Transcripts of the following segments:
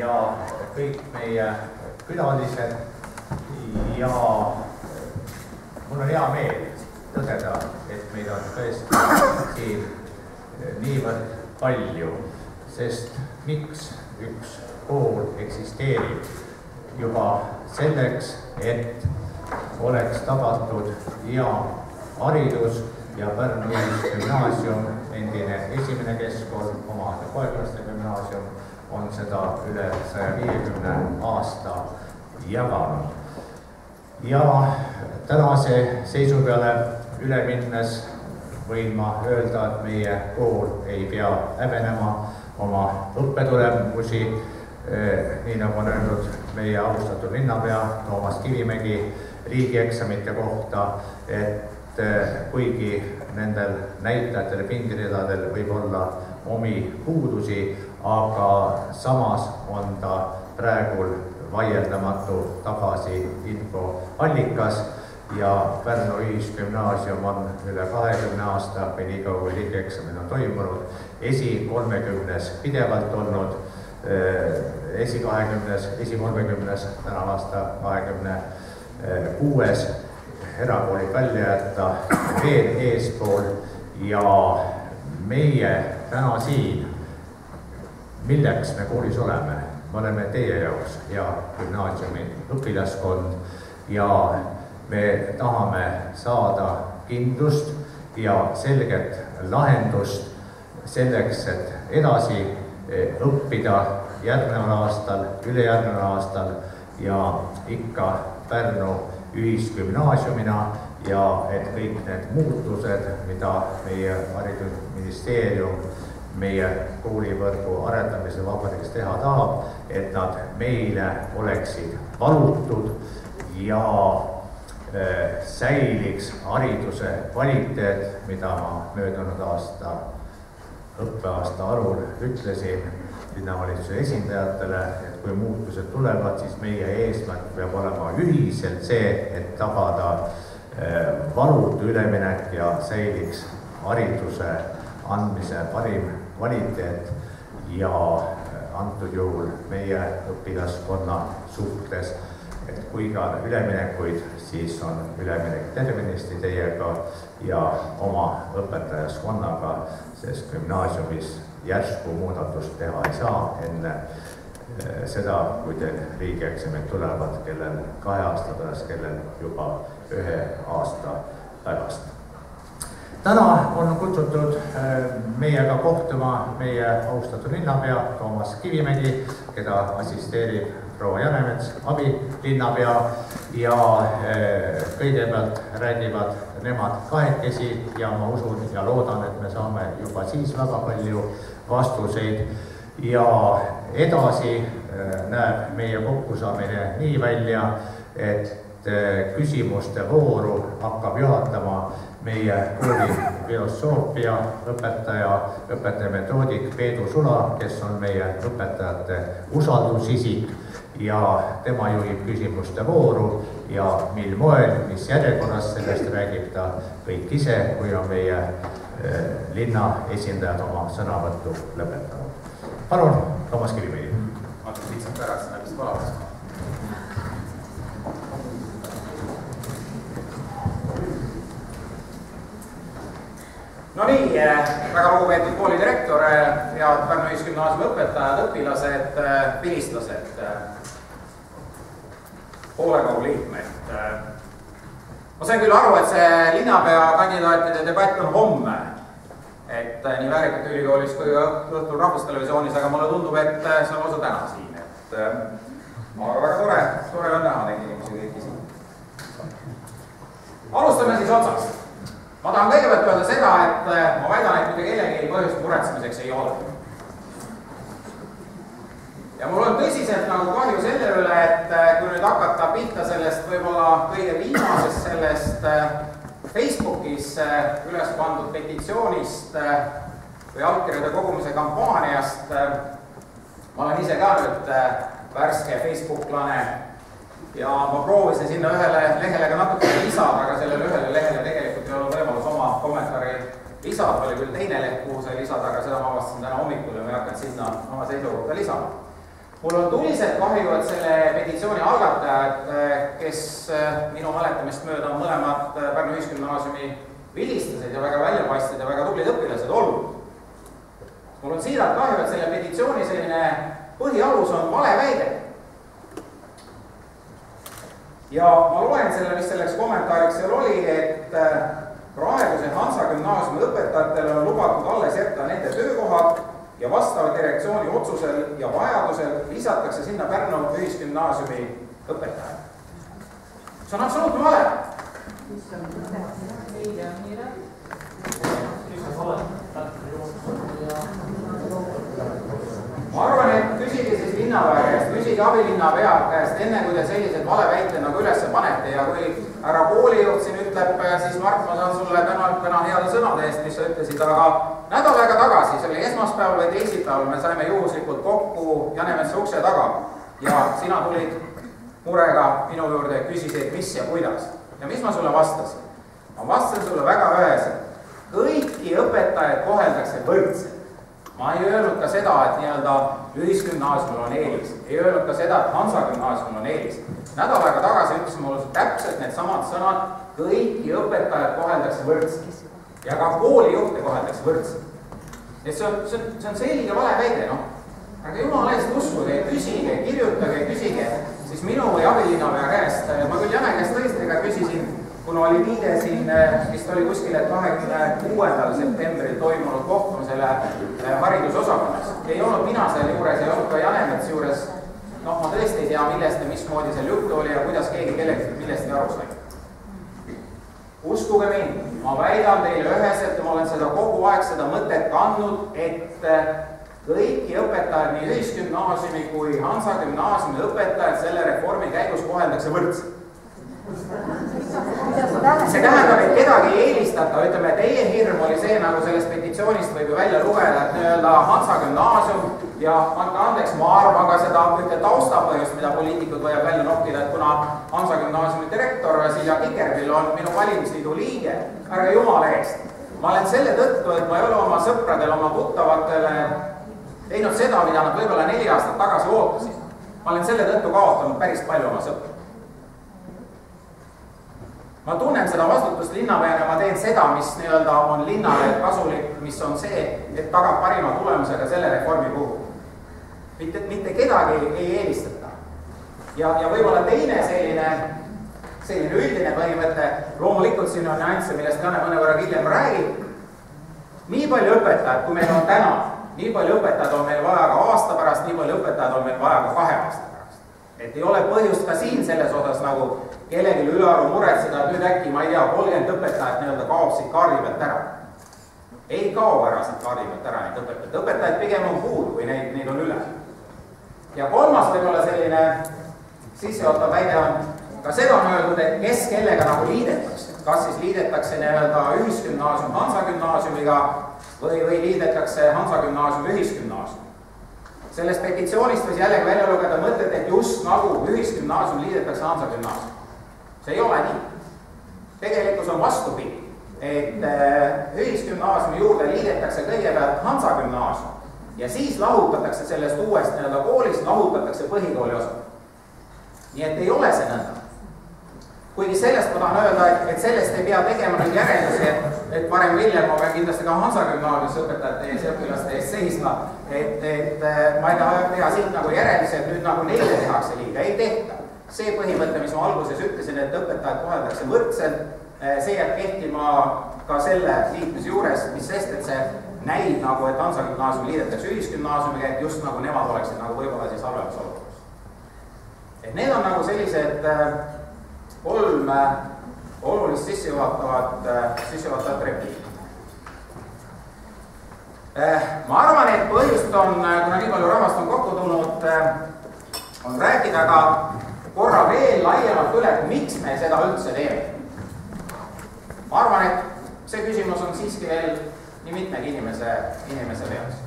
ja kõik meie külalised ja mul on hea meel tõdeda, et meid on tõesti siin niivõrd palju, sest miks üks kool eksisteerib juba selleks, et oleks tagatud hea haridus ja Pärnu Gümnaasium, endine esimene keskkool, oma poeglaste gümnaasium, on seda üle 150 aasta jaganud. Ja tänase seisu peale üle minnes võin ma öelda, et meie kool ei pea häbenema oma õppetulemusi, nii nagu on öelnud meie austatud linnapea Toomas Kivimägi riigieksamite kohta, et kuigi nendel näitajatel ja pingeridadel võib olla omi puudusi, aga samas on ta praegu vaieldamatu tagasiinfoallikas ja Pärnu Ühisgümnaasium on üle 20 aasta, või nii kaua kui riigieksamid on toimunud, esi 30 pidevalt olnud, esi 30, tänav aasta 26, erakoolid välja jätta veel eespool ja meie täna siin, milleks me koolis oleme? Me oleme teie jaoks hea gümnaasiumi õpilaskond ja me tahame saada kindlust ja selget lahendust selleks, et edasi õppida järgneval aastal, ülejärgneval aastal ja ikka Pärnu Ühisgümnaasiumina ja et kõik need muutused, mida meie haridusministeerium meie koolivõrgu arendamise vabariigis teha tahab, et nad meile oleksid valutud ja säiliks hariduse kvaliteet, mida ma möödunud aasta õppeaasta alul ütlesin linnavalitsuse esindajatele, et kui muutused tulevad, siis meie eesmärk peab olema ühiselt see, et tagada valutu üleminek ja säiliks hariduse andmise parim kvaliteet ja antud juhul meie õpilaskonna suhtes, et kui ka üleminekuid, siis on üleminek tervenisti teiega ja oma õpetajaskonnaga, sest gümnaasiumis järsku muudatust teha ei saa enne seda, kui teil riigieksamid tulevad, kellel 2 aasta pärast, kellel juba 1 aasta pärast. Täna on kutsutud meiega kohtuma meie austatud linnapea Toomas Kivimägi, keda assisteerib proua Jänemets, abilinnapea ja kõigepealt räägivad nemad kahekesi ja ma usun ja loodan, et me saame juba siis väga palju vastuseid ja edasi näeb meie kokkusaamine nii välja, et küsimuste vooru hakkab juhatama meie kooli filosoofia õpetaja metoodik Peedu Sula, kes on meie õpetajate usaldusisik ja tema juhib küsimuste vooru ja mil moel, mis järjekorras, sellest räägib ta kõik ise, kui on meie linna esindajad oma sõnavõttu lõpetanud. Palun, Toomas Kivimägi. Ma lihtsalt pärast näbist palavas. No nii, väga lugupeetud koolidirektor ja Pärnu Ühisgümnaasiumi õpetajad, õpilased, vilistlased, hoolekogu liikmed. Ma sain küll aru, et see linnapea kandidaatide debatt on homme, et nii Väärikate ülikoolis kui õhtul Rahvustelevisioonis, aga mulle tundub, et see on osa täna siin. Aga väga tore on näha neid inimesi kõiki siin. Alustame siis otsast. Ma tahan kõigepealt öelda seda, et ma väidan, et mitte kellegi põhjust muretsemiseks ei ole. Ja mul on tõsiselt nagu kahju selle üle, et kui nüüd hakata pihta sellest võib-olla kõige viimasest sellest Facebookis üles pandud petitsioonist või allkirjade kogumise kampaaniast, ma olen ise ka nüüd värske Facebooklane ja ma proovisin sinna ühele lehele ka natukene lisada, aga sellele ühele lehele tegelikult ei olnud võimalus oma kommentaari lisada, oli küll teine leht, kuhu sai lisada, aga seda ma avastasin täna hommikul ja ma ei hakanud sinna oma seisukohta lisama. mul on tuliselt kahju, et selle petitsiooni algatajad, kes minu mäletamist mööda on mõlemad Pärnu Ühisgümnaasiumi vilistased ja väga väljapaistvad ja väga tublid õpilased olnud. Mul on siiralt kahju, et selle petitsiooni selline põhialus on valeväide. Ja ma loen selle, mis selleks kommentaariks seal oli, et praeguse Hansa gümnaasiumi õpetajatele on lubatud alles jätta nende töökohad ja vastava direktsiooni otsusel ja vajadusel lisatakse sinna Pärnu Ühisgümnaasiumi õpetajad. See on absoluutne vale. Ma arvan, et küsige siis linnapea käest, küsige abilinnapea käest enne, kui te sellised valeväited nagu üles panete ja kui härra koolijuht siin ütleb, siis Mart, ma saan sulle täna heade sõnade eest, mis sa ütlesid, aga nädal aega tagasi, see oli esmaspäeval või teisipäeval, me saime juhuslikult kokku Janemetsa ukse taga ja sina tulid murega minu juurde, küsisid, mis ja kuidas. Ja mis ma sulle vastasin? Ma vastasin sulle väga üheselt. Kõiki õpetajaid koheldakse võrdselt. Ma ei öelnud ka seda, et nii-öelda Ühisgümnaasiumil on eelis. Ei öelnud ka seda, et Hansa gümnaasiumil on eelis. Nädal aega tagasi ütlesin mulle täpselt need samad sõnad, kõiki õpetajad koheldakse võrdselt. Ja ka koolijuhte koheldakse võrdselt. Et see on selge valeväide, noh. Aga jumala eest uskuge, küsige, kirjutage, küsige, siis minu või abilinnapea käest, ma küll Jane käest tõesti küsisin, kuna oli viide siin, vist oli kuskil, et 26. septembril toimunud kohtumisele haridusosakonnas. Ei olnud mina seal juures, ei olnud ka Janemets juures. Noh, ma tõesti ei tea, millest ja mismoodi seal juttu oli ja kuidas keegi millestki aru sai. Uskuge mind, ma väidan teile üheselt ja ma olen seda kogu aeg seda mõtet kandnud, et kõiki õpetajad, nii Ühisgümnaasiumi kui Hansa gümnaasiumi õpetajad selle reformi käigus koheldakse võrdselt. See tähendab, et kedagi ei eelistata, ütleme, teie hirm oli see, nagu sellest petitsioonist võib ju välja lugeda, et nii-öelda Hansa gümnaasium ja andke andeks, ma arvan ka seda taustapõhjust, mida poliitikud võivad välja nokkida, et kuna Hansa gümnaasiumi direktor Silja Kikerpill on minu valimisliidu liige, ärge jumala eest. Ma olen selle tõttu, et ma ei ole oma sõpradele, oma tuttavatele teinud seda, mida nad võib-olla 4 aastat tagasi ootasid. Ma olen selle tõttu kaotanud päris palju oma sõpra. Ma tunnen seda vastutust linnapeana ja ma teen seda, mis nii-öelda on linnale kasulik, mis on see, et tagab parima tulemusega selle reformi puhul. Mitte kedagi ei eelistata. Ja võib-olla teine selline üldine põhimõte, loomulikult siin on nüansse, millest Jane mõnevõrra hiljem räägib. Nii palju õpetajad, kui meil on täna, nii palju õpetajad on meil vaja ka aasta pärast, nii palju õpetajad on meil vaja ka 2 aasta pärast. Et ei ole põhjust ka siin selles osas nagu kellelgi ülearu muretseda, et nüüd äkki, ma ei tea, 30 õpetajat nii-öelda kaob siit kaardi pealt ära. Ei kao ära siit kaardi pealt ära neid õpetajaid. Õpetajaid pigem on puudu, kui neid on üle. Ja kolmas võib-olla selline sissejuhatav väide on, ka seda on öeldud, et kes kellega nagu liidetakse. Kas siis liidetakse nii-öelda Ühisgümnaasium Hansa gümnaasiumiga või liidetakse Hansa gümnaasium Ühisgümnaasium. Sellest petitsioonist võis jällegi välja lugeda mõtet, et just nagu Ühisgümnaasium liidetakse Hansa gümnaasium. See ei ole nii. Tegelikult on vastupidi, et Ühisgümnaasiumi juurde liidetakse kõigepealt Hansa gümnaasium ja siis lahutatakse sellest uuest nii-öelda koolist, lahutatakse põhikooli osa. Nii et ei ole see nõnda. Kuigi sellest ma tahan öelda, et sellest ei pea tegema nüüd järeldusi, et varem Viljem, ma pean kindlasti ka Hansa gümnaasiumis õpetajate ees ja õpilaste ees seisma, et ma ei taha teha siit nagu järeldusi, et nüüd nagu neile tehakse liiga, ei tehta. See põhimõte, mis ma alguses ütlesin, et õpetajad koheldakse võrdselt, see jääb kehtima ka selle liitmise juures, mis sest, et see näib nagu, et Hansa gümnaasium liidetakse Ühisgümnaasiumiga, et just nagu nemad oleksid nagu võib-olla siis halvemas olukorras. Et need on nagu sellised 3 olulist sissejuhatavat repliiki. Ma arvan, et põhjust on, kuna nii palju rahvast on kokku tulnud, on rääkida ka korra veel laiemalt üle, et miks me seda üldse teeme. Ma arvan, et see küsimus on siiski veel nii mitmegi inimese peas.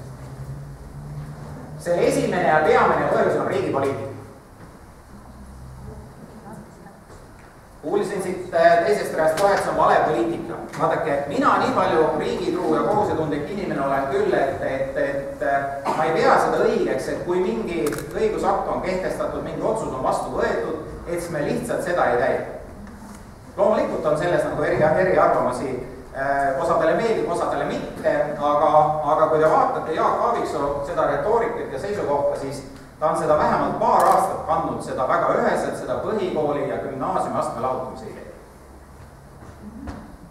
Selle esimene ja peamine põhjus on riigipoliitika. Kuulsin siit teisest reast kohe, et see on vale poliitika. Vaadake, mina nii palju riigitruu ja kohusetundlik inimene olen küll, et et ma ei pea seda õigeks, et kui mingi õigusakt on kehtestatud, mingi otsus on vastu võetud, et siis me lihtsalt seda ei täida. Loomulikult on selles nagu eriarvamusi, osadele meeldib, osadele mitte, aga kui te vaatate Jaak Aaviksoo seda retoorikat ja seisukohta, siis ta on seda vähemalt paar aastat kandnud seda väga üheselt, seda põhikooli ja gümnaasiumi astme lahutamise ideed.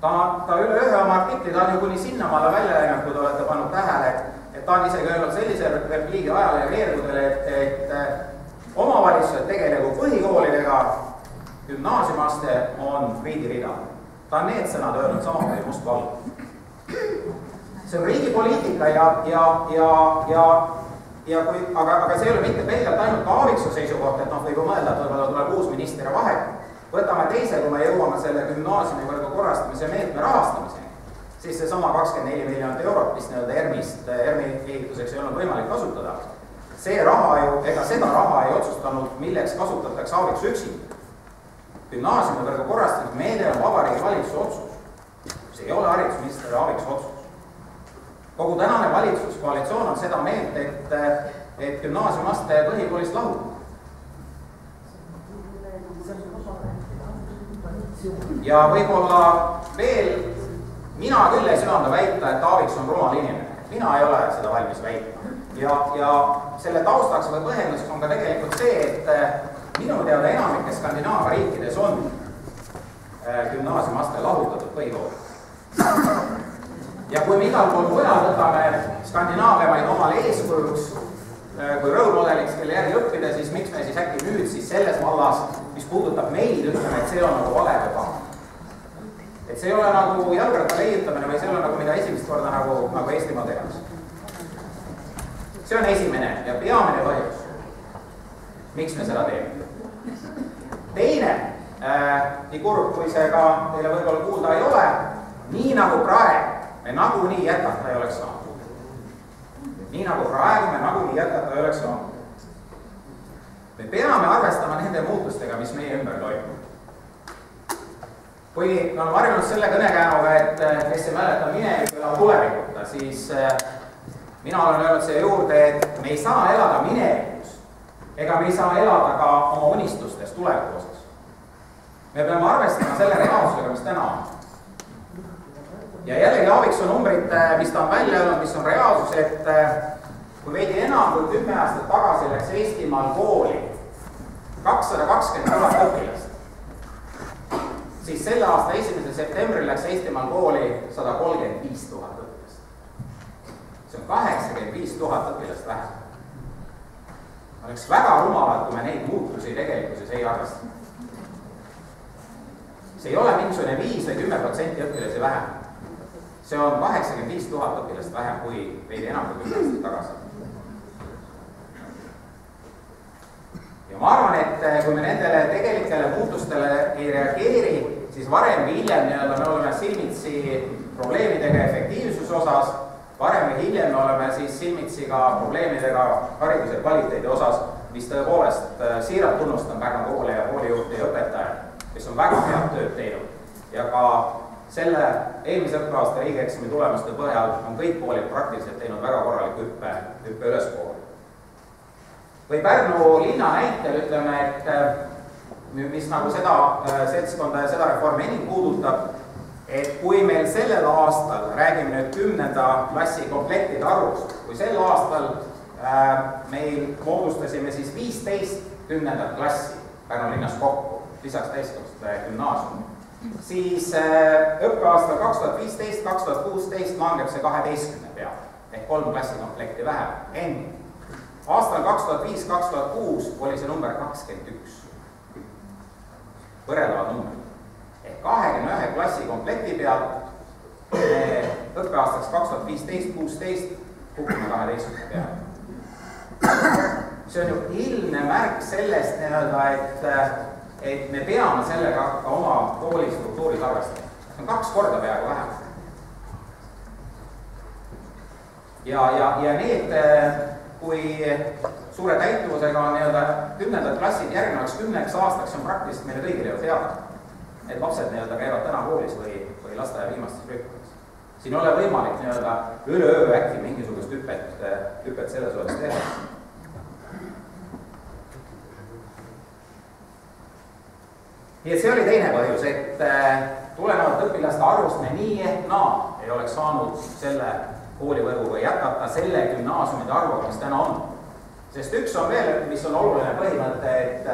Ta üle ühe oma artikli, ta on ju kuni sinnamaale välja läinud, kui te olete pannud tähele, et ta on isegi öelnud sellise repliigi ajale ja veergudele, et omavalitsused tegelegu põhikoolidega, gümnaasiumaste on riigi rida. Ta on need sõnad öelnud samamoodi mustvalge. See on riigi poliitika aga see ei ole mitte pelgalt ainult Aaviksoo seisukoht, et võib mõelda, et võib-olla tuleb uus minister ja vahet. Võtame teise, kui me jõuame selle gümnaasiumivõrgu korrastamise meetme rahastamiseni, siis see sama 24 miljonit eurot, mis ERMi ehituseks ei olnud võimalik kasutada. See raha ju, ega seda raha ei otsustanud, milleks kasutatakse Aaviksoo üksinda. Gümnaasiumivõrgu korrastamise meede on Vabariigi Valitsuse otsus. See ei ole haridusministri Aaviksoo otsus. Kogu tänane valitsuskoalitsioon on seda meelt, et gümnaasiumaste põhikoolist lahutada. Ja võib-olla veel, mina küll ei söanda väita, et Aaviksoo on rumal inimene. Mina ei ole seda valmis väitma. Ja selle taustaks või põhjenduseks on ka tegelikult see, et minu teada enamikes Skandinaavia riikides on gümnaasiumaste lahutatud põhikool. Ja kui me igal pool mujal võtame Skandinaaviamaid omale eeskujuks, kui rõõmudeliks, kelle järgi õppida, siis miks me siis äkki nüüd siis selles vallas, mis puudutab meid, ütleme, et see on nagu vale või paha. Et see ei ole nagu jalgratta leiutamine või see ei ole nagu mida esimest korda nagu Eestimaa tehakse. See on esimene ja peamine põhjus, miks me seda teeme. Teine, nii kurb, kui see ka teile võib-olla kuulda ei ole, nii nagu praegu me nagunii jätkata ei oleks saanud. Nii nagu praegu me nagunii jätkata ei oleks saanud. Me peame arvestama nende muutustega, mis meie ümber toimub. Kui me oleme harjunud selle kõnekäänuga, et kes ei mäleta minevikku, elab tulevikuta, siis mina olen öelnud siia juurde, et me ei saa elada minevikus ega me ei saa elada ka oma unistustes tuleviku osas. Me peame arvestama selle reaalsusega, mis täna on. Ja jällegi Aaviksoo numbrid, mis ta on välja öelnud, mis on reaalsus, et kui veidi enam kui 10 aastat tagasi läks Eestimaal kooli 220 000 õpilast, siis selle aasta 1. septembril läks Eestimaal kooli 135 000 õpilast. See on 85 000 õpilast vähem. Oleks väga rumalad, kui me neid muutusi tegelikkuses ei arvesta. See ei ole mingisugune 5 või 10% õpilasi vähem. See on 85 000 õpilast vähem kui veidi enam kui 10 aastat tagasi. Ja ma arvan, et kui me nendele tegelikele muutustele ei reageeri, siis varem või hiljem me oleme silmitsi probleemidega efektiivsuse osas, varem või hiljem me oleme siis silmitsi ka probleemidega hariduse kvaliteedi osas, mis tõepoolest siiralt tunnustan Pärnu koole ja koolijuhte ja õpetajad, kes on väga head tööd teinud. Ja ka selle eelmise õppeaasta riigieksami tulemuste põhjal on kõik koolid praktiliselt teinud väga korraliku hüppe ülespoole. Või Pärnu linna näitel ütleme, et mis nagu seda seltskonda ja seda reformi enim puudutab, et kui meil sellel aastal, räägime nüüd 10. klassi komplektide arvust, kui sel aastal meil moodustasime siis 15 10. klassi Pärnu linnas kokku, lisaks täiskoguste gümnaasiumi, siis õppeaastal 2015-2016 langeb see 12 peale, ehk 3 klassikomplekti vähem. Aastal 2005-2006 oli see number 21. Võrreldavad number. Ehk 21 klassikomplekti pealt õppeaastaks 2015-2016 kukume 12 peale. See on ju ilmne märk sellest, et me peame sellega ka oma kooli struktuuris arvestama. See on 2 korda peaaegu vähem. Ja need, kui suure täituvusega on 10. klassid järgnevaks 10 aastaks, on praktiliselt meile kõigile ju teada, et lapsed käivad täna koolis või lasteaia viimastes rühmades. Siin ei ole võimalik üleöö äkki mingisugust hüpet selles osas teha. Nii et see oli teine põhjus, et tulenevalt õpilaste arvust me nii ehk naa ei oleks saanud selle koolivõrguga jätkata selle gümnaasiumide arvuga, mis täna on. Sest üks on veel, mis on oluline põhimõte, et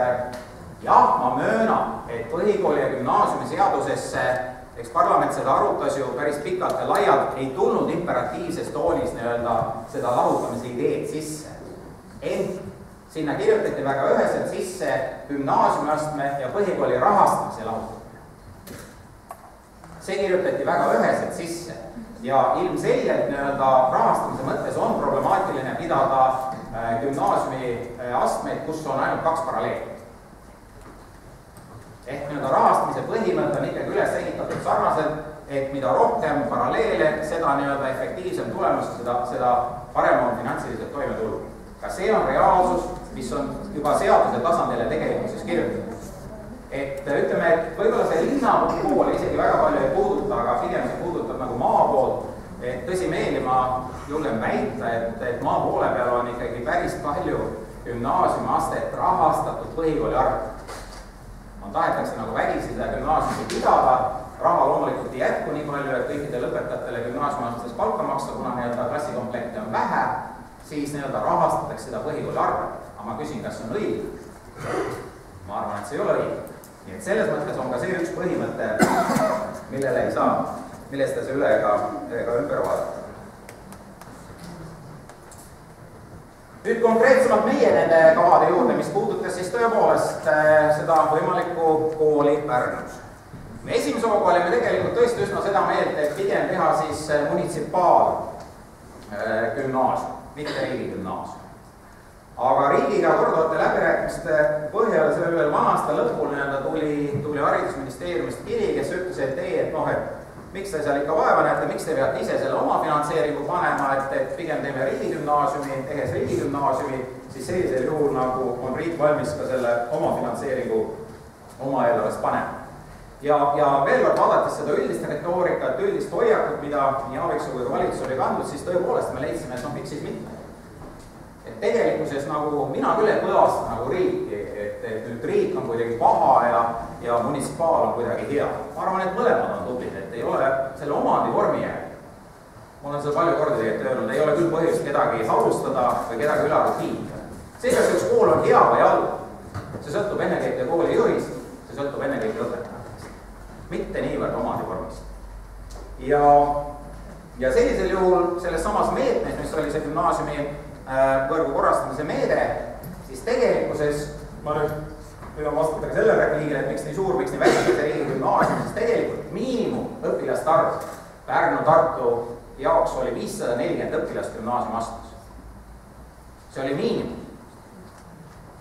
jah, ma möönan, et põhikooli ja gümnaasiumi seadusesse, eks parlament seda arutas ju päris pikalt ja laialt, ei tulnud imperatiivses toonis seda lahutamise ideed sisse. Ent sinna kirjutati väga üheselt sisse gümnaasiumiastme ja põhikooli rahastamise lahutamine. See kirjutati väga üheselt sisse ja ilmselgelt rahastamise mõttes on problemaatiline pidada gümnaasiumi astmeid, kus on ainult 2 paralleeli. Ehk rahastamise põhimõte on ikkagi üles ehitatud sarnaselt, et mida rohkem paralleele, seda efektiivsem tulemus, seda parem on finantsiliselt toime tulla. Ka see on reaalsus, mis on juba seaduse tasandile tegelikkuses kirjutatud. Et ütleme, et võib-olla see linnapool isegi väga palju ei puuduta, aga pigem see puudutab nagu maapoolt. Et tõsimeeli ma julgen väita, et maa poole peal on ikkagi päris palju gümnaasiumiastet rahastatud põhikooli arvelt. Tahetakse nagu vägisi seda gümnaasiumi pidada, raha loomulikult ei jätku nii palju, et kõikidele õpetajatele gümnaasiumiastes palka maksta, kuna klassikomplekte on vähe, siis rahastatakse seda põhikooli arvelt. Aga ma küsin, kas see on õige? Ma arvan, et see ei ole õige. Nii et selles mõttes on ka see üks põhimõte, millele ei saa, millest see üle ega ümber vaadata. Nüüd konkreetsemalt meie nende kavade juurde, mis puudutas siis tõepoolest seda võimalikku kooli Pärnus. Me esimese hooga olime tegelikult tõesti üsna seda meelt, et pigem teha siis munitsipaalgümnaasium, mitte riigigümnaasium. Aga riigiga korduvate läbirääkimiste põhjal sellel vanasta lõpul tuli haridusministeeriumist kiri, kes ütles, et ei, et miks te seal ikka vaeva näete, miks te peate ise selle oma finantseeringu panema, et pigem teeme riigigümnaasiumi, tehes riigigümnaasiumi, siis sellisel juhul nagu on riik valmis ka selle oma finantseeringu oma eelarvest panema. Ja veel kord vaadates seda üldist retoorikat, üldist hoiakut, mida nii Aaviksoo kui valitsus oli kandnud, siis tõepoolest me leidsime, et miks siis mitte. Et tegelikkuses mina küll ei põlasta nagu riiki, et nüüd riik on kuidagi paha ja munitsipaal on kuidagi hea. Ma arvan, et mõlemad on tublid, et ei ole selle omandi vormi järgi. Ma olen seda palju korda öelnud, ei ole küll põhjust kedagi halvustada või kedagi üle kiita. See, kas üks kool on hea või halb, see sõltub ennekõike kooli juhist, see sõltub ennekõike õpetajatest. Mitte niivõrd omandi vormist. Ja sellisel juhul selles samas meetmes, mis oli see gümnaasiumi võrgu korrastamise meede, siis tegelikkuses ma nüüd on vastata ka selle repliigile, et miks nii suur, miks nii väike riigigümnaasium, siis tegelikult miinimum õpilaste arv Pärnu-Tartu jaoks oli 540 õpilast gümnaasiumi astmes. See oli miinimum.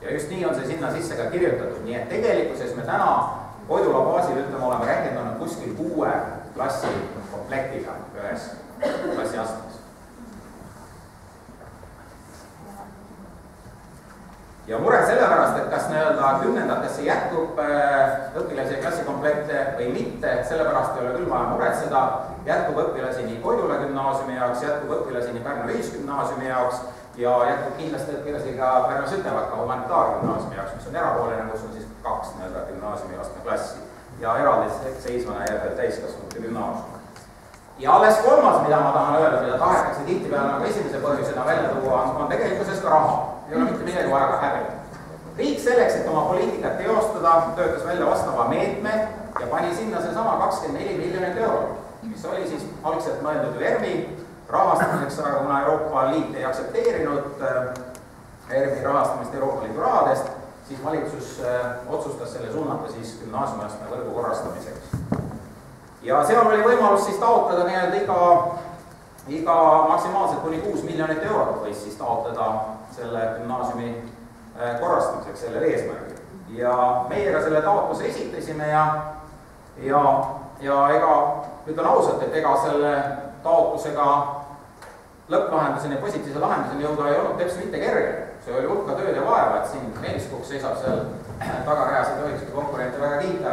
Ja just nii on see sinna sisse ka kirjutatud, nii et tegelikkuses me täna Koidula baasil oleme rakendanud kuskil 6 klassi komplektiga ühes klassi astmes. Ja mure sellepärast, et kas 10-ndatesse jätkub õpilasi ja klassikomplekte või mitte, sellepärast ei ole küll vaja muretseda, jätkub õpilasi nii Koidula gümnaasiumi jaoks, jätkub õpilasi nii Pärnu ühisgümnaasiumi jaoks ja jätkub kindlasti õpilasi ka Pärnu Sütevaka humanitaargümnaasiumi jaoks, mis on erapoolene, kus on siis 2 gümnaasiumi astme klassi ja eraldi seisvana jääb veel täiskasvanute gümnaasium. Ja alles kolmas, mida ma tahan öelda, mida tahetakse tihtipeale nagu esimese põhjusena välja tuua, on tegelikkuses ka raha. Ei ole mitte midagi vaja ka häbeda. Riik selleks, et oma poliitikat teostada, töötas välja vastava meetme ja pani sinna seesama 24 miljonit eurot, mis oli siis algselt mõeldud ERMi rahastamiseks, aga kuna Euroopa Liit ei aktsepteerinud ERMi rahastamist Euroopa Liidu rahadest, siis valitsus otsustas selle suunata siis gümnaasiumiastme võrgu korrastamiseks. Ja seal oli võimalus siis taotleda iga maksimaalselt kuni 6 miljonit eurot võis siis taotleda selle gümnaasiumi korrastamiseks sellel eesmärgil. Ja meie ka selle taotluse esitasime ja ega ütlen ausalt, et ega selle taotlusega lõpplahenduseni, positiivse lahenduseni jõuda ei olnud teps mitte kerge. See oli hulka tööd ja vaeva, et siin Meelis Kukk seisab seal tagareas, ei tohiks konkurente väga kiita,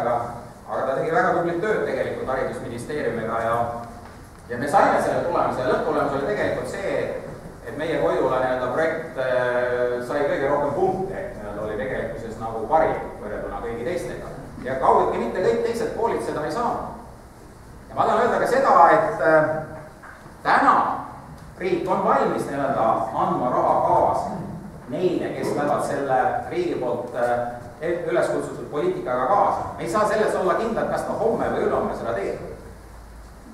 aga ta tegi väga tublit tööd tegelikult haridusministeeriumiga ja me saime selle tulemuse ja lõpptulemus oli tegelikult see, et meie Koidula projekt sai kõige rohkem punkte, et oli tegelikkuses nagu parim võrrelduna kõigi teistega. Ja kaugeltki mitte kõik teised koolid seda ei saanud. Ja ma tahan öelda ka seda, et täna riik on valmis andma raha kaasa neile, kes lähevad selle riigi poolt üles kutsutud poliitikaga kaasa. Me ei saa selles olla kindlad, kas ta homme või ülehomme seda teeb.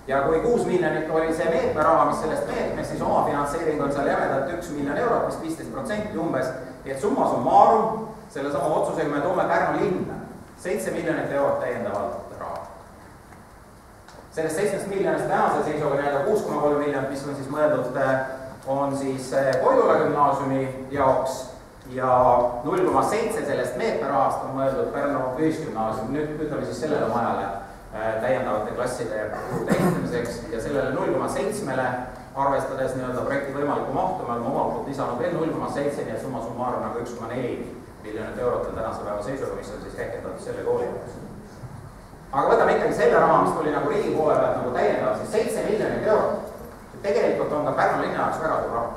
Ja kui 6 miljonit oli see meetmeraha, mis sellest meetmest, siis omafinantseering on seal jämedalt 1 miljon eurot, vist 15% umbes. Et summa summarum, selle sama otsusega me toome Pärnu linna 7 miljonit eurot täiendavalt raha. Sellest 7 miljonist tänase seisuga 6,3 miljonit, mis on siis mõeldud, on siis Koidula gümnaasiumi jaoks ja 0,7 sellest meetmerahast on mõeldud Pärnu ühisgümnaasiumi, nüüd ütleme siis sellele majale täiendavate klasside juurde ehitamiseks ja sellele 0,7-le arvestades projekti võimalikku mahtu me oleme omalt poolt lisanud veel 0,7 ja summa summarum nagu 1,4 miljonit eurot on tänase päeva seisuga, mis on siis rehkendatud selle kooli jaoks. Aga võtame ikkagi selle raha, mis tuli nagu riigi poole pealt nagu täiendavalt, siis 7 miljonit eurot. Tegelikult on ka Pärnu linna jaoks väga suur raha.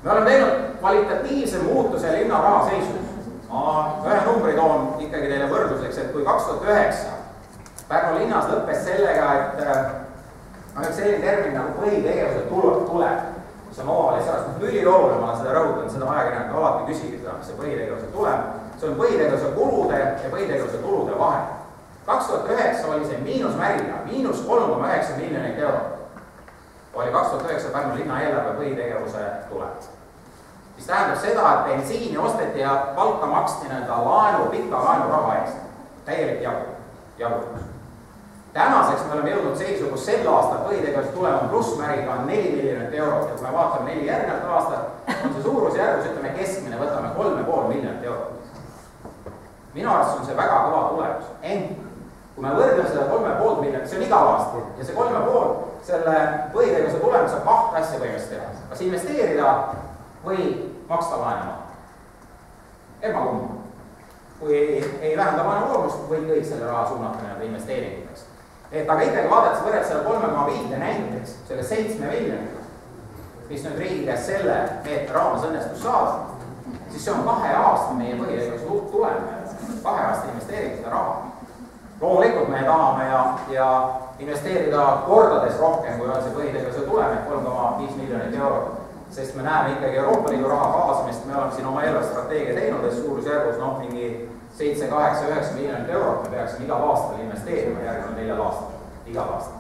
Me oleme teinud kvalitatiivse muutuse linna raha seisus. Ma ühe numbri toon ikkagi teile võrdluseks, et kui 2009 Pärnu linnas lõppes sellega, et on üks selline termin nagu põhitegevuse tuleb, mis on omavalis ajast ülioluline, ma olen seda rõhutanud, seda ajakirjanikud alati küsigi seda, mis see põhitegevuse tuleb, see on põhitegevuse kulude ja põhitegevuse tulude vahe. 2009 oli see miinusmärgiga, -3,9 miljonit eurot oli 2009 Pärnu linna eelarve põhitegevuse tuleb. Mis tähendab seda, et bensiini osteti ja palka maksti pika laenuraha eest. Täielik jagutus. Tänaseks me oleme jõudnud seisu, kus sel aastal põhitegevuse tulem on plussmärgiga 4 miljonit eurot ja kui me vaatame 4 järgnevat aastat, on see suurusjärgus, ütleme keskmine, võtame 3,5 miljonit eurot. Minu arvates on see väga kõva tulemus. Ent kui me võrdleme seda 3,5 miljonit, see on igal aastal ja see 3,5 selle põhitegevuse tulemus on 2 asja võimest teha. Kas investeerida või maksta laenama. Kumma. Kui ei vähenda laenukoormust, võib kõik selle raha suunata investeeringuteks. Aga ikkagi vaadates võrreldes selle 3,5 näiteks, selle 7 miljonit, mis nüüd riigi käest selle meetme raames õnnestus saada, siis see on 2 aasta meie põhitegevuse tulem, 2 aasta investeeringute raha. Loomulikult me tahame ja investeerida kordades rohkem, kui on see põhitegevuse tulem, et 3,5 miljonit eurot. Sest me näeme ikkagi Euroopa Liidu raha kaasamist, me oleme siin oma eelarvestrateegia teinud, et suurusjärgus mingi 7, 8, 9 miljonit eurot me peaksime igal aastal investeerima järgneval 4 aastal, igal aastal.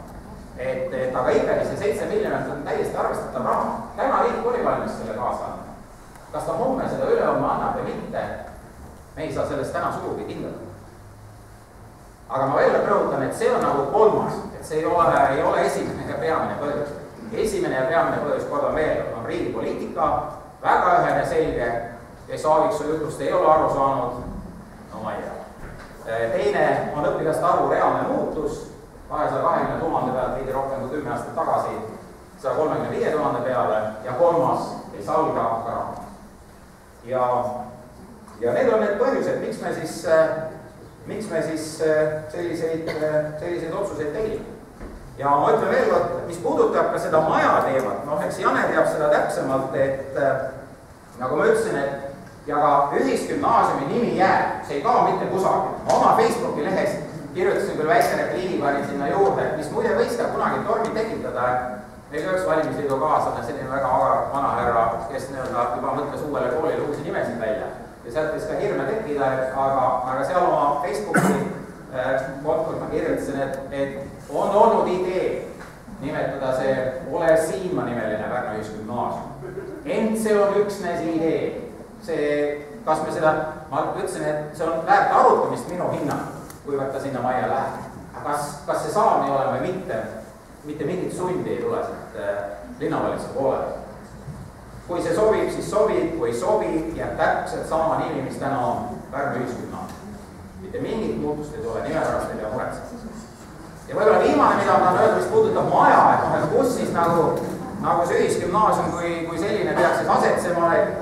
Aga ikkagi see 7 miljonit on täiesti arvestatav raha. Täna riik oli valmis selle kaasa andma. Kas ta homme seda ülehomme annab või mitte, me ei saa sellest täna sugugi kindlalt. Aga ma veel rõhutan, et see on nagu kolmas, et see ei ole esimene ja peamine põhjus. Esimene ja peamine põhjus, kordan veel, on riigi poliitika, väga ühene selge, kes Aaviksoo jutust ei ole aru saanud, no ma ei tea. Teine on õpilaste arvu reaalne muutus, 220 000 pealt veidi rohkem kui 10 aastat tagasi 135 000 peale ja kolmas ei salga ka raha. Ja need on need põhjused, miks me siis selliseid otsuseid tegime. Ja ma ütlen veel kord, mis puudutab ka seda maja teemat, eks Jane teab seda täpsemalt, et nagu ma ütlesin, et ja ka ühisgümnaasiumi nimi jääb, see ei kao mitte kusagil. Ma oma Facebooki lehes kirjutasin küll väike repliigi, panin sinna juurde, mis muide võis ka kunagi tormi tekitada. Meil üks valimisliidu kaaslane, selline väga agar vanahärra, kes juba mõtles uuele koolile uusi nimesid välja. Ja sealt võis ka hirme tekkida, aga seal oma Facebooki kontoris ma kirjutasin, et on olnud idee nimetada see Ole Siima nimeline Pärnu ühisgümnaasium. Ent see on üksnes idee. Kas me seda, ma ütlesin, et see on väärt arutamist minu hinnang, kuivõrd ta sinna majja läheb. Kas see saab nii olema või mitte mingit sundi ei tule siit linnavalitsuse poolele. Kui see sobib, siis sobib, kui ei sobi, jääb täpselt sama nimi, mis täna on Pärnu ühisgümnaasium. Mitte mingit muutust ei tule, nime pärast ei pea muretsema. Ja võib-olla viimane, mida ma tahan öelda, mis puudutab maja, et kus siis nagu see ühisgümnaasium kui selline peaks siis asetsema, et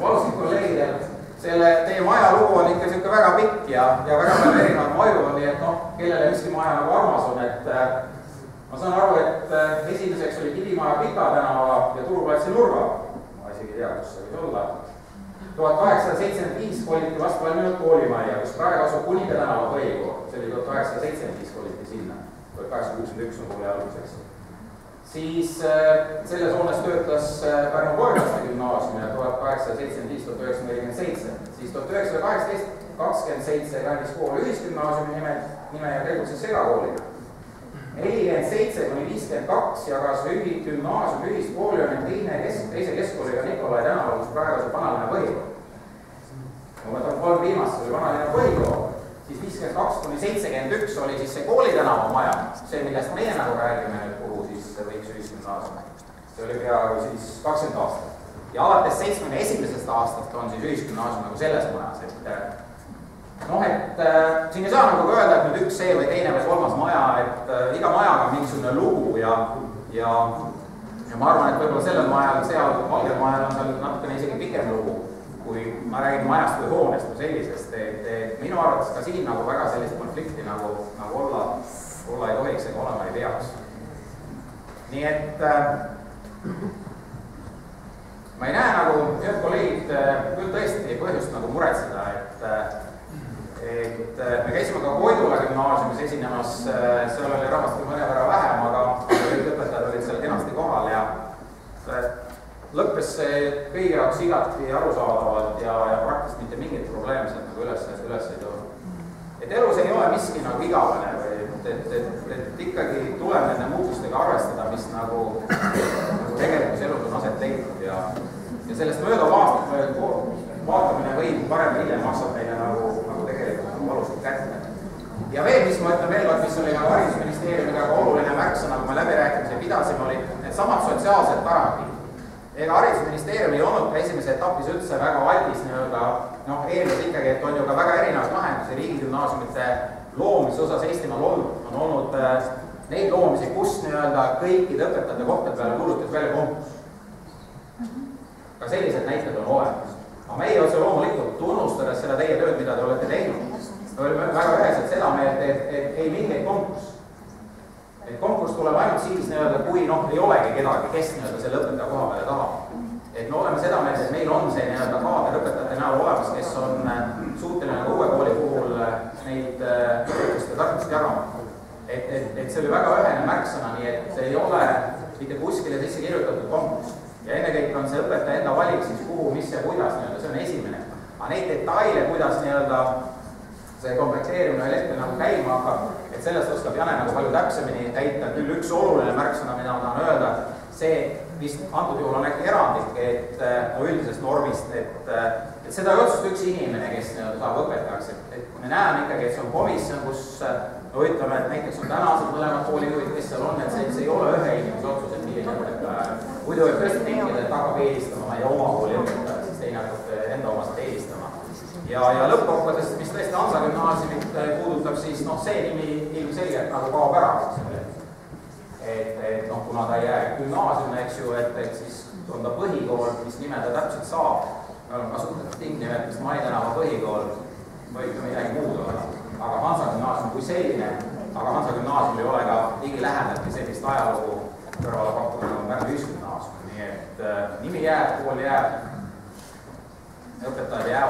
valustik kolleegidel, teie maja lugu on ikka siuke väga pikk ja väga palju erinevad maju on, nii et kellele miski maja nagu armas on, et ma saan aru, et esimeseks oli Kivimaa ja Pika tänava ja Turuplatsi nurga. Ma isegi ei tea, kus see võis olla. 1875 koliti vastu valminud koolimajja, kus praegu asub Kunike tänava põhikool. See oli 1875 koliti sinna. 1861 on kooli alguseks. Siis selles hoones töötas Pärnu Koerlaste gümnaasium ja 1875-1947. Siis 1927 kandis kool ühisgümnaasiumi nime ja tegutses segakoolina. 47–52 jagas gümnaasium ühist kooli on teise keskkooliga Nikolai tänaval, kus praegu see Vanalinna põhikool. Kui ma võtan 3 viimast, oli Vanalinna põhikool, siis 52–71 oli siis see koolitänava maja, see, millest meie nagu räägime nüüd, kuhu siis võiks ühisgümnaasium. See oli peaaegu siis 20 aastat. Ja alates 71. aastast on siis ühisgümnaasium nagu selles majas, et siin ei saa nagu öelda, et nüüd üks see või teine või kolmas maja, et iga majaga on mingisugune lugu ja ma arvan, et võib-olla sellel majal, seal Valgel majal on seal natukene isegi pikem lugu, kui ma räägin majast või hoonest või sellisest, et minu arvates ka siin nagu väga sellist konflikti nagu olla ei tohiks ega olema ei peaks. Nii et ma ei näe nagu, head kolleegid, küll tõesti põhjust nagu muretseda, et me käisime ka Koidula gümnaasiumis esinemas, seal oli rahvast mõnevõrra vähem, aga kõik õpetajad olid seal kenasti kohal ja lõppes see kõigi jaoks igati arusaadavalt ja praktiliselt mitte mingit probleemi sealt nagu üles ei toonud. Et elus ei ole miski nagu igavene või et ikkagi tuleb nende muutustega arvestada, mis nagu tegelikus elus on aset leidnud ja sellest mööda vaatamine võib parem hiljem maksab meile nagu tegelikult valusalt kätte. Ja veel, mis ma ütlen veel, mis oli ka haridusministeeriumiga oluline märksõna, kui me läbirääkimisi pidasime, oli need samad sotsiaalsed garantiid. Ega haridusministeerium ei olnud ka esimese etapis üldse väga valmis eeldas ikkagi, et on ju ka väga erinevaid lahendusi riigigümnaasiumite loomise osas Eestimaal olnud. On olnud neid loomisi, kus kõikide õpetajate kohtade peale kuulutas välja konkurss. Ka sellised näited on olemas. Aga meie otse loomulikult tunnustades seda teie tööd, mida te olete teinud, me olime väga üheselt seda meelt, et ei mingeid konkurss. Et konkurss tuleb ainult siis, kui ei olegi kedagi, kes selle õpetaja koha peale tahab. Et me oleme seda meelt, et meil on see kaader õpetajate näol olemas, kes on suuteline uue kooli puhul neid õpetust ja tarkust jagama. Et see oli väga ühene märksõna, nii et see ei ole mitte kuskile sisse kirjutatud konkurss. Ja ennekõike on see õpetaja enda valik siis kuhu, mis ja kuidas, see on esimene. Aga neid detaile, kuidas see komplekteerimine ühel hetkel käima hakkab, et sellest oskab Jane palju täpsemini täita. Küll üks oluline märksõna, mida ma tahan öelda, see vist antud juhul on äkki erandlik, et üldisest normist, et seda ei otsusta üks inimene, kes saab õpetajaks. Et me näeme ikkagi, et see on komisjon, kus ütleme, et näiteks on tänased mõlemad koolijuhid, kes seal on, et see ei ole ühe inimese otsus, et milline õpetaja. Muidu võib tõesti tekkida, et hakkab eelistama oma kooli õpetajad, siis teine hakkab enda omast eelistama. Ja lõppkokkuvõttes, mis tõesti Hansa gümnaasiumit puudutab, siis see nimi ilmselgelt kaob ära. Et kuna ta ei jää gümnaasiumine, eks ju, et siis on ta põhikool, mis nime ta täpselt saab. Me oleme kasutatud tingnimetest Mai tänava põhikool, võib ka midagi muud olla. Aga Hansa gümnaasium kui selline, aga Hansa gümnaasium ei ole ka ligi lähedaltki sellist ajalugu kõrvale pakkuda nagu Pärnu ühisgümnaasium. Nii et nimi jääb, kool jääb, õpetajad jäävad.